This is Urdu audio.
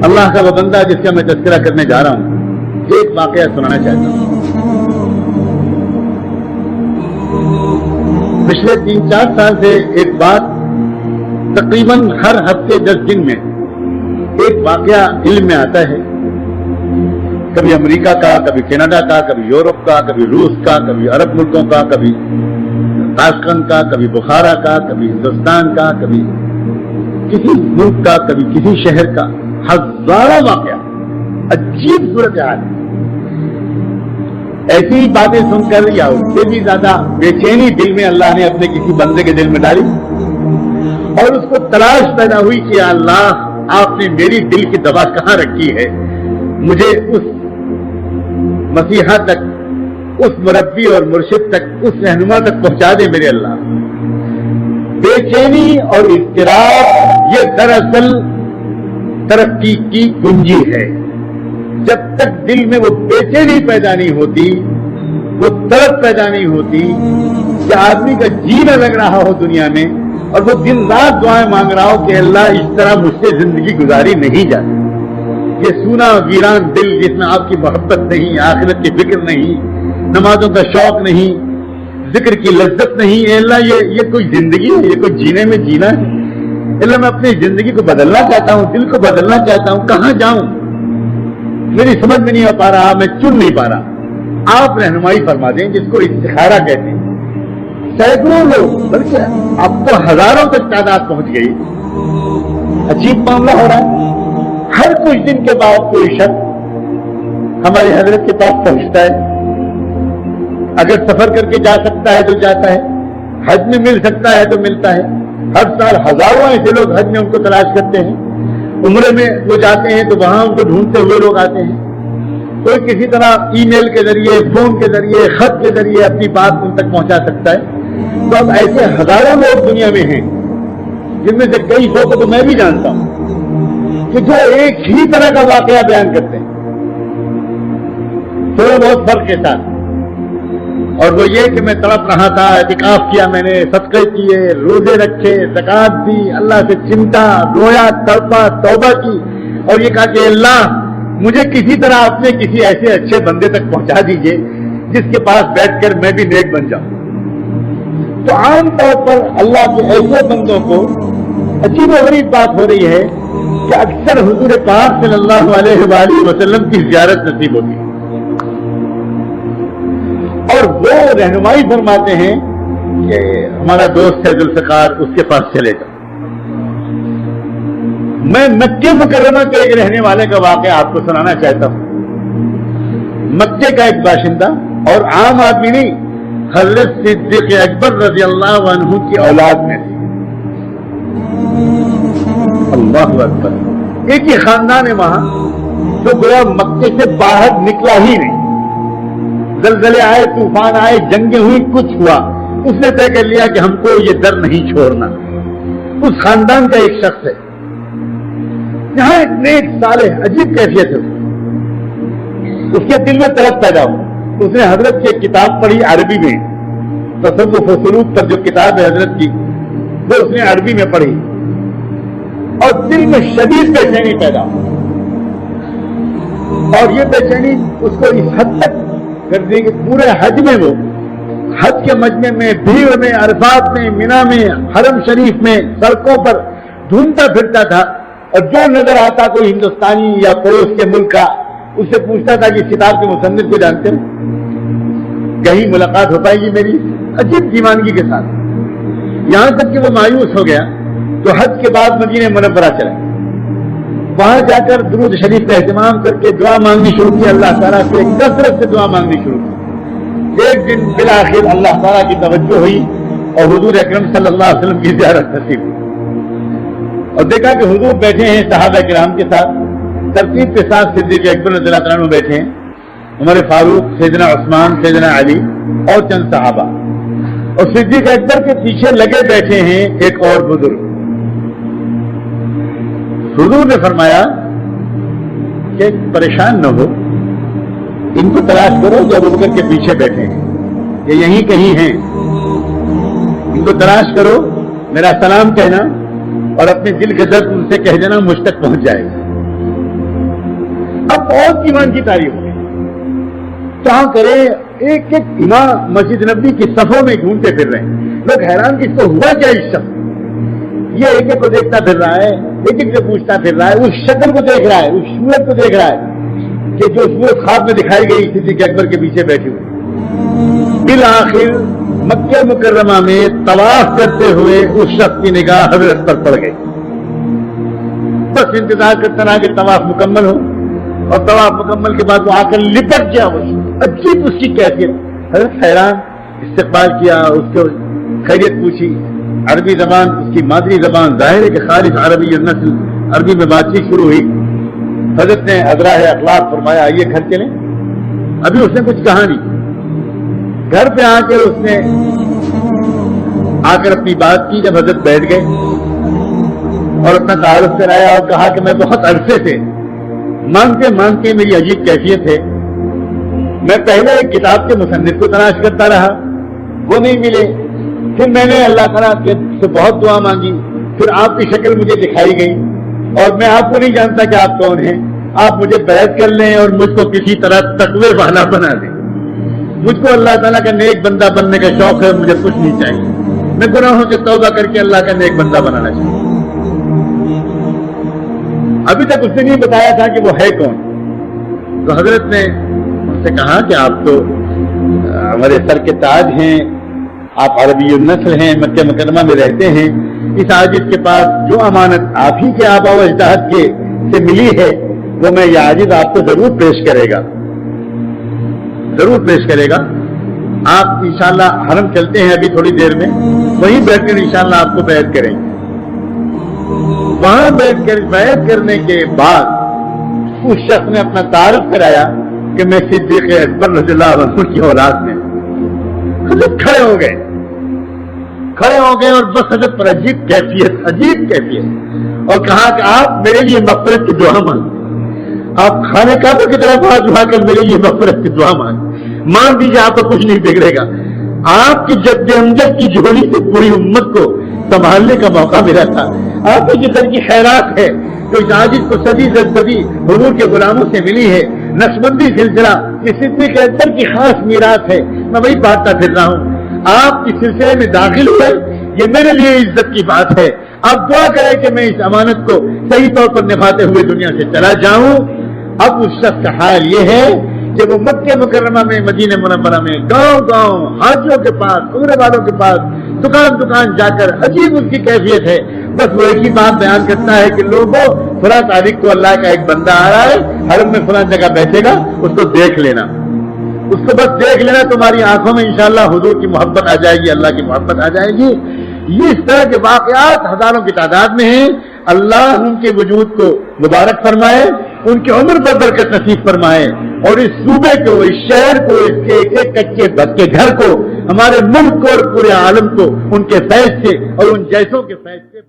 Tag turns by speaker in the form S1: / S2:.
S1: اللہ کا وہ بندہ جس کا میں تذکرہ کرنے جا رہا ہوں، ایک واقعہ سنانا چاہتا ہوں۔ پچھلے 3-4 سال سے ایک بات تقریباً ہر ہفتے 10 دن میں ایک واقعہ علم میں آتا ہے، کبھی امریکہ کا، کبھی کینیڈا کا، کبھی یورپ کا، کبھی روس کا، کبھی عرب ملکوں کا، کبھی تاشقند کا، کبھی بخارا کا، کبھی ہندوستان کا، کبھی کسی ملک کا، کبھی کسی شہر کا، ہزاروں واقعہ، عجیب صورتحال۔ ایسی ہی باتیں سن کر یا اس سے بھی زیادہ بے چینی دل میں اللہ نے اپنے کسی بندے کے دل میں ڈالی، اور اس کو تلاش پیدا ہوئی کہ یا اللہ، آپ نے میری دل کی دوا کہاں رکھی ہے، مجھے اس مسیحا تک، اس مربی اور مرشد تک، اس رہنما تک پہنچا دے میرے اللہ۔ بے چینی اور اضطراب یہ دراصل ترقی کی کنجی ہے۔ جب تک دل میں وہ بے چینی پیدا نہیں ہوتی، وہ طرف پیدا نہیں ہوتی کہ آدمی کا جینا لگ رہا ہو دنیا میں، اور وہ دن رات دعائیں مانگ رہا ہو کہ اللہ اس طرح مجھ سے زندگی گزاری نہیں جاتی۔ یہ سونا ویران دل جس میں آپ کی محبت نہیں، آخرت کی فکر نہیں، نمازوں کا شوق نہیں، ذکر کی لذت نہیں، اے اللہ یہ کوئی زندگی ہے؟ یہ کوئی جینے میں جینا ہے؟ اللہ میں اپنی زندگی کو بدلنا چاہتا ہوں، دل کو بدلنا چاہتا ہوں، کہاں جاؤں؟ میری سمجھ میں نہیں ہو پا رہا، میں چن نہیں پا رہا۔ آپ رہنمائی فرما دیں، جس کو استخارہ کہتے ہیں۔ سینکڑوں لوگ، بلکہ اب تو ہزاروں تک تعداد پہنچ گئی۔ عجیب معاملہ ہو رہا ہے، ہر کچھ دن کے بعد کوئی شخص ہماری حضرت کے پاس پہنچتا ہے۔ اگر سفر کر کے جا سکتا ہے تو جاتا ہے، حج میں مل سکتا ہے تو ملتا ہے۔ ہر سال ہزاروں ایسے لوگ حج میں ان کو تلاش کرتے ہیں، عمرے میں وہ جاتے ہیں تو وہاں ان کو ڈھونڈتے ہوئے لوگ آتے ہیں۔ کوئی کسی طرح ای میل کے ذریعے، فون کے ذریعے، خط کے ذریعے اپنی بات ان تک پہنچا سکتا ہے۔ تو اب ایسے ہزاروں لوگ دنیا میں ہیں، جن میں سے کئی سو کو تو میں بھی جانتا ہوں، کہ جو ایک ہی طرح کا واقعہ بیان کرتے ہیں، تھوڑا بہت فرق کے ساتھ۔ اور وہ یہ کہ میں تڑپ رہا تھا، اعتکاف کیا میں نے، صدقے کیے، روزے رکھے، زکات دی، اللہ سے چمٹا، رویا، تڑپا، توبہ کی، اور یہ کہا کہ اللہ مجھے کسی طرح اپنے کسی ایسے اچھے بندے تک پہنچا دیجئے جس کے پاس بیٹھ کر میں بھی نیک بن جاؤں۔ تو عام طور پر اللہ کے ایسے بندوں کو عجیب و غریب بات ہو رہی ہے کہ اکثر حضور پاک صلی اللہ علیہ وآلہ وسلم کی زیارت نصیب ہوتی ہے، اور وہ رہنمائی فرماتے ہیں کہ ہمارا دوست ہے ذوالفقار، اس کے پاس چلے جاؤ۔ میں مکہ مکرمہ کے ایک رہنے والے کا واقعہ آپ کو سنانا چاہتا ہوں۔ مکے کا ایک باشندہ اور عام آدمی نہیں، حضرت صدیق اکبر رضی اللہ عنہ کی اولاد میں تھی۔ اللہ اکبر، ایک ہی خاندان ہے وہاں، جو گویا مکے سے باہر نکلا ہی نہیں۔ زلزلے آئے، طوفان آئے، جنگیں ہوئی، کچھ ہوا، اس نے طے کر لیا کہ ہم کو یہ در نہیں چھوڑنا۔ اس خاندان کا ایک شخص ہے، یہاں ایک نیک صالح، عجیب کیفیت ہے، اس کے دل میں طلب پیدا ہو۔ اس نے حضرت کی کتاب پڑھی عربی میں، تصوف و سلوک پر جو کتاب ہے حضرت کی، وہ اس نے عربی میں پڑھی، اور دل میں شدید بے چینی پیدا ہو، اور یہ بے چینی اس کو اس حد تک کر دی کہ پورے حج میں، وہ حج کے مجمع میں، بھیڑ میں، عرفات میں، مینا میں، حرم شریف میں، سڑکوں پر ڈھونڈتا پھرتا تھا، اور جو نظر آتا کوئی ہندوستانی یا پڑوس کے ملک کا، اس سے پوچھتا تھا کہ اس کتاب کے مصنف کو جانتے ہیں، کہیں ملاقات ہو پائے گی میری؟ عجیب دیوانگی کے ساتھ، یہاں تک کہ وہ مایوس ہو گیا تو حج کے بعد مدینہ منورہ چلا، وہاں جا کر درود شریف کا اہتمام کر کے دعا مانگنی شروع کی، اللہ تعالیٰ سے کثرت سے دعا مانگنی شروع کی۔ ایک دن بالآخر اللہ تعالیٰ کی توجہ ہوئی اور حضور اکرم صلی اللہ علیہ وسلم کی زیارت نصیب ہوئی، اور دیکھا کہ حضور بیٹھے ہیں صحابہ کرام کے ساتھ، ترتیب کے ساتھ صدیق اکبر رضی اللہ عنہ بیٹھے ہیں، عمر فاروق، سیدنا عثمان، سیدنا علی اور چند صحابہ، اور صدیق اکبر کے پیچھے لگے بیٹھے ہیں ایک اور بزرگ۔ حضور نے فرمایا کہ پریشان نہ ہو، ان کو تلاش کرو جو ابو بکر کے پیچھے بیٹھے ہیں، یہ یہیں کہیں ہیں، ان کو تلاش کرو، میرا سلام کہنا اور اپنے دل کے درد ان سے کہہ دینا، مجھ تک پہنچ جائے گا۔ اب بہت ایمان کی تعریف ہوئی. کیا کرے, ایک ایک امام مسجد نبوی کی صفوں میں گھومتے پھر رہے ہیں. لوگ حیران کہ اس کو ہوا کیا اس شخص, یہ ایک ایک کو دیکھتا پھر رہا ہے, ایک ایک سے پوچھتا پھر رہا ہے, اس شکل کو دیکھ رہا ہے, اس صورت کو دیکھ رہا ہے کہ جو صورت خواب میں دکھائی گئی صدیق اکبر کے پیچھے بیٹھی ہوئی. بالآخر مکہ مکرمہ میں طواف کرتے ہوئے اس شخص کی نگاہ حضرت پر پڑ گئی. بس انتظار کرتا رہا کہ طواف مکمل ہو, اور طواف مکمل کے بعد وہ آ کر لپٹ گیا. وہ عجیب اس کی کیفیت. حضرت حیران, استقبال کیا, اس کو خیریت پوچھی. عربی زبان اس کی مادری زبان, ظاہر ہے کہ خالص عربی نسل, عربی میں بات چیت شروع ہوئی. حضرت نے ازراہ اخلاق فرمایا آئیے گھر چلیں. ابھی اس نے کچھ کہا نہیں. گھر پہ آ کر اس نے آ کر اپنی بات کی. جب حضرت بیٹھ گئے اور اپنا تعارف کرایا اور کہا کہ میں بہت عرصے سے مانگتے مانگتے میری عجیب کیفیت ہے, میں پہلے ایک کتاب کے مصنف کو تلاش کرتا رہا, وہ نہیں ملے. پھر میں نے اللہ تعالیٰ سے بہت دعا مانگی, پھر آپ کی شکل مجھے دکھائی گئی, اور میں آپ کو نہیں جانتا کہ آپ کون ہیں. آپ مجھے بیعت کر لیں اور مجھ کو کسی طرح تقوی والا بنا دیں. مجھ کو اللہ تعالیٰ کا نیک بندہ بننے کا شوق ہے, مجھے کچھ نہیں چاہیے. میں گناہوں سے توبہ کر کے اللہ کا نیک بندہ بنانا چاہتا ہوں. ابھی تک اس نے نہیں بتایا تھا کہ وہ ہے کون. تو حضرت نے ان سے کہا کہ آپ تو ہمارے سر کے تاج ہیں, آپ عربی النسل ہیں, مکہ مکرمہ میں رہتے ہیں. اس عاجز کے پاس جو امانت آپ ہی کے آبا و اجداد کے سے ملی ہے وہ میں یہ عاجز آپ کو ضرور پیش کرے گا, ضرور پیش کرے گا. آپ انشاءاللہ حرم چلتے ہیں ابھی تھوڑی دیر میں, وہیں بیٹھ کر انشاءاللہ آپ کو بیعت کریں گے. وہاں بیٹھ کر بیعت کرنے کے بعد اس شخص نے اپنا تعارف کرایا کہ میں صدیق اکبر رضی اللہ عنہ کی اولاد میں. حضرت کھڑے ہو گئے اور بس حضرت پر عجیب کیفیت, اور کہا کہ آپ میرے لیے مغفرت کی دعا مانگ, آپ خانے کعبہ کی طرف ہاتھ اٹھا کر میرے لیے مغفرت کی دعا مانگ دیجیے, آپ کو کچھ نہیں بگڑے گا. آپ کی جد امجد کی جھولی سے پوری امت کو سنبھالنے کا موقع ملا تھا. آپ کی جسر کی خیرات ہے تو اس عاجز کو صدی سے صدی حضور کے غلاموں سے ملی ہے. نقشبندی سلسلہ یہ صدیق اکبر کی خاص میراث ہے, میں وہی بانٹتا پھر رہا ہوں. آپ اس سلسلے میں داخل ہوئے, یہ میرے لیے عزت کی بات ہے. آپ دعا کریں کہ میں اس امانت کو صحیح طور پر نبھاتے ہوئے دنیا سے چلا جاؤں. اب اس شخص کا حال یہ ہے کہ وہ مکہ مکرمہ میں, مدینہ منورہ میں, گاؤں حاجیوں کے پاس, عمرے والوں کے پاس, دکان جا کر عجیب اس کی کیفیت ہے. بس وہ ایک ہی بات بیان کرتا ہے کہ لوگوں فلاں تاریخ کو اللہ کا ایک بندہ آ رہا ہے, حرم میں فلاں جگہ بیٹھے گا, اس کو دیکھ لینا, اس کو بس دیکھ لینا, تمہاری آنکھوں میں انشاءاللہ حضور کی محبت آ جائے گی, اللہ کی محبت آ جائے گی. یہ اس طرح کے واقعات ہزاروں کی تعداد میں ہیں. اللہ ان کے وجود کو مبارک فرمائے, ان کی عمر پر برکت نصیب فرمائے, اور اس صوبے کو, اس شہر کو, اس کے ایک ایک کچے بچے گھر کو, ہمارے ملک کو اور پورے عالم کو ان کے فیض سے اور ان جیسوں کے فیض سے